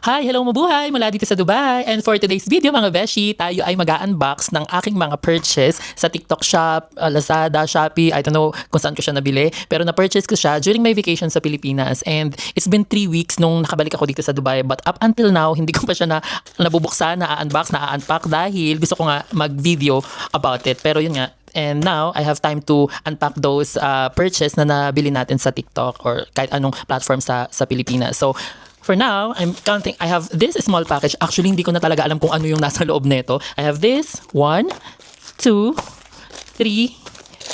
Hi, hello mabuhay mula dito sa Dubai. And for today's video mga beshi, tayo ay mag-unbox ng aking mga purchase sa TikTok Shop, Lazada, Shopee, I don't know kung saan ko siya nabili. Pero na-purchase ko siya during my vacation sa Pilipinas. And it's been 3 weeks nung nakabalik ako dito sa Dubai. But up until now, hindi ko pa siya nabubuksan, na-unbox, na-unpack dahil gusto ko nga mag-video about it. Pero yun nga, and now, I have time to unpack those purchase na nabili natin sa TikTok or kahit anong platform sa Pilipinas. So, for now, I'm counting. I have this small package. Actually, hindi ko na talaga alam kung ano yung nasa loob nito. I have this. 1, 2, 3,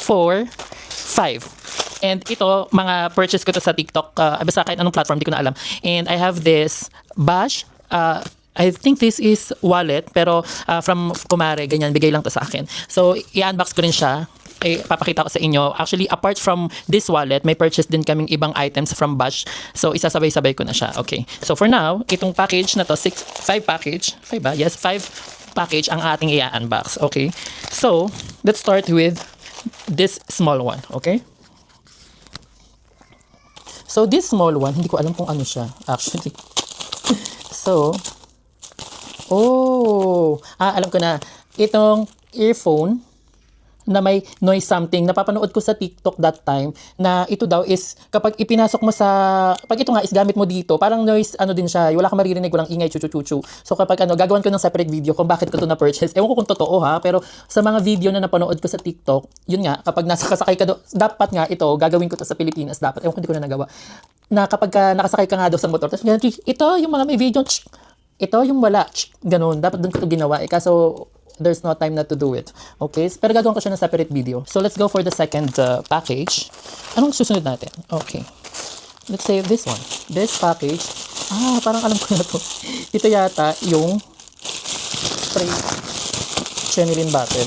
4, 5. And ito, mga purchase ko to sa TikTok. Basta kahit anong platform, hindi ko na alam. And I have this Bash. I think this is wallet. Pero from Kumare, ganyan. Bigay lang to sa akin. So, i-unbox ko rin siya. Papakita ko sa inyo. Actually, apart from this wallet, may purchase din kaming ibang items from Bash. So, isasabay-sabay ko na siya. Okay. So, for now, itong package na to, 5 package. 5 ba? Yes, 5 package ang ating i-unbox. Okay. So, let's start with this small one. Okay. So, this small one, hindi ko alam kung ano siya. Actually. So, alam ko na. Itong earphone na may noise something. Napapanood ko sa TikTok that time na ito daw is kapag ipinasok mo sa, pag ito nga is gamit mo dito, parang noise ano din siya, wala kang maririnig, walang ingay, chuchu-chuchu. So kapag gagawin ko ng separate video kung bakit ko ito na-purchase. Ewan ko kung totoo ha, pero sa mga video na napanood ko sa TikTok, yun nga, kapag nakasakay ka dapat nga ito, gagawin ko to sa Pilipinas, dapat. Ewan ko, hindi ko na nagawa. Na kapag nakasakay ka nga daw sa motor, tapos ito yung mga may video, ito yung wala, ganun, dapat doon ko ito ginawa. Kaso, there's no time na to do it. Okay? Pero gagawin ko siya ng separate video. So, let's go for the second package. Anong susunod natin? Okay. Let's save this one. This package. Parang alam ko na to. Ito yata yung spray Chenilin bottle.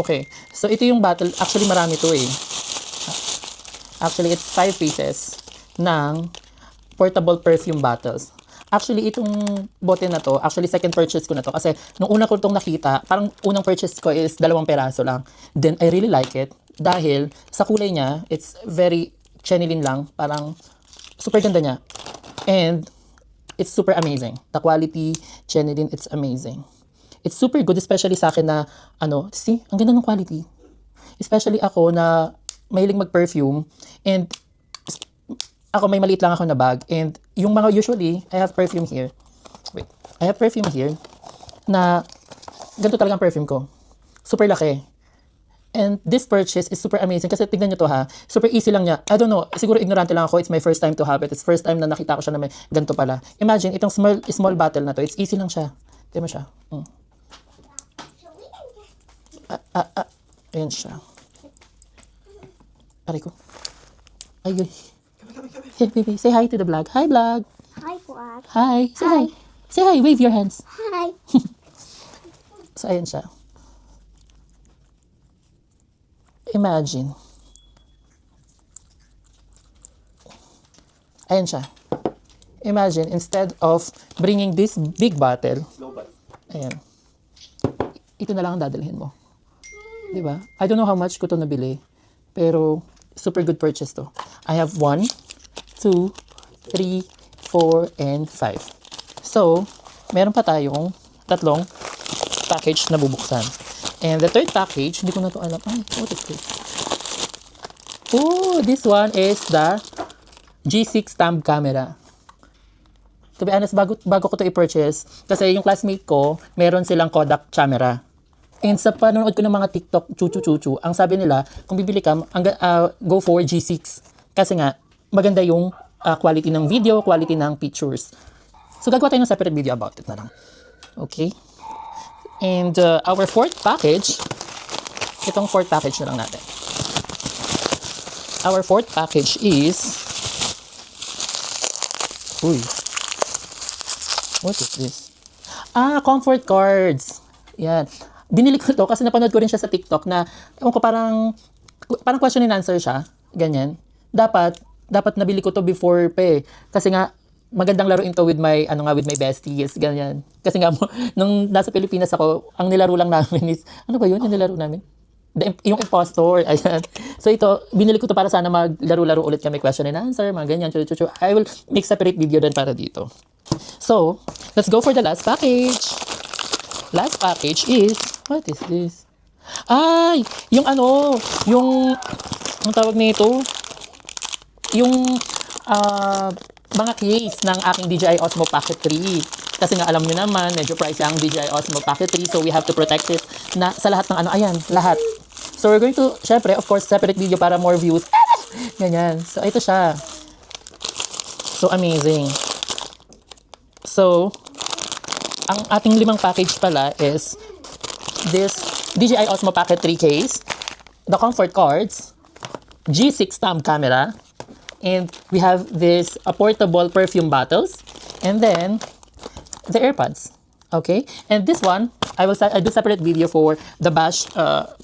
Okay. So, ito yung bottle. Actually, marami to eh. Actually, it's 5 pieces ng portable perfume bottles. Actually, itong bote na to, actually second purchase ko na to kasi nung una ko itong nakita, parang unang purchase ko is 2 peraso lang. Then, I really like it dahil sa kulay niya, it's very chenilin lang, parang super ganda niya. And, it's super amazing. The quality, chenilin, it's amazing. It's super good, especially sa akin na, see, ang ganda ng quality. Especially ako na mahilig mag-perfume and ako may maliit lang ako na bag and yung mga usually I have perfume here. Wait. I have perfume here na ganito talagang perfume ko. Super laki. And this purchase is super amazing kasi tignan nyo to ha. Super easy lang niya. I don't know. Siguro ignorante lang ako. It's my first time to have it. It's first time na nakita ko siya na may ganito pala. Imagine itong small bottle na to. It's easy lang siya. Tignan mo siya. Ayan siya. Aray ko. Ay. Hey, baby, say hi to the vlog. Hi, vlog. Hi, vlog. Hi. Say hi. Hi. Say hi. Wave your hands. Hi. So, ayan siya. Imagine. Ayan siya. Imagine, instead of bringing this big bottle, ayan, ito na lang ang dadalhin mo. Diba? I don't know how much ko to nabili, pero super good purchase to. I have 1, 2, 3, 4, and 5. So, meron pa tayong 3 package na bubuksan. And the third package, hindi ko na to alam. What is this? This one is the G6 Stamp Camera. To be honest, bago ko to i-purchase, kasi yung classmate ko, meron silang Kodak camera. And sa panonood ko ng mga TikTok, chuchu-chuchu, ang sabi nila, kung bibili ka, go for G6. Kasi nga, maganda yung quality ng video, quality ng pictures. So, gagawa tayo ng separate video about it na lang. Okay? And our fourth package, itong fourth package na lang natin. Our fourth package is, what is this? Comfort cards. Yan. Binili ko to kasi napanood ko rin siya sa TikTok na, ewan ko, parang question and answer siya. Ganyan. Dapat nabili ko to before pa eh. Kasi nga, magandang laruin to with my, with my besties. Ganyan. Kasi nga, nung nasa Pilipinas ako, ang nilaro lang namin is, ano ba yun? Yung nilaro namin? Yung impostor. Ayan. So ito, binili ko to para sana maglaro-laro ulit kami, question and answer, mga ganyan. Chuchu. I will make separate video din para dito. So, let's go for the last package. Last package is, what is this? Ay, yung ang tawag nito, yung mga case ng aking DJI Osmo Pocket 3. Kasi nga alam niyo naman, medyo pricey ang DJI Osmo Pocket 3, so we have to protect it na sa lahat ng ayan, lahat. So we're going to, syempre, of course, separate video para more views. Ganyan. So ito siya. So amazing. So, ang ating 5 package pala is this DJI Osmo Pocket 3 case, the comfort cards, G6 thumb camera, and we have this portable perfume bottles, and then the AirPods. Okay? And this one, I do separate video for the Bash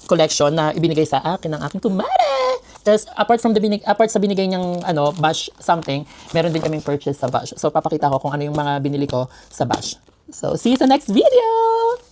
collection na ibinigay sa akin ng aking kumare. Tapos apart sa binigay niyang Bash something, meron din kaming purchase sa Bash. So papakita ko kung ano yung mga binili ko sa Bash. So see you sa next video!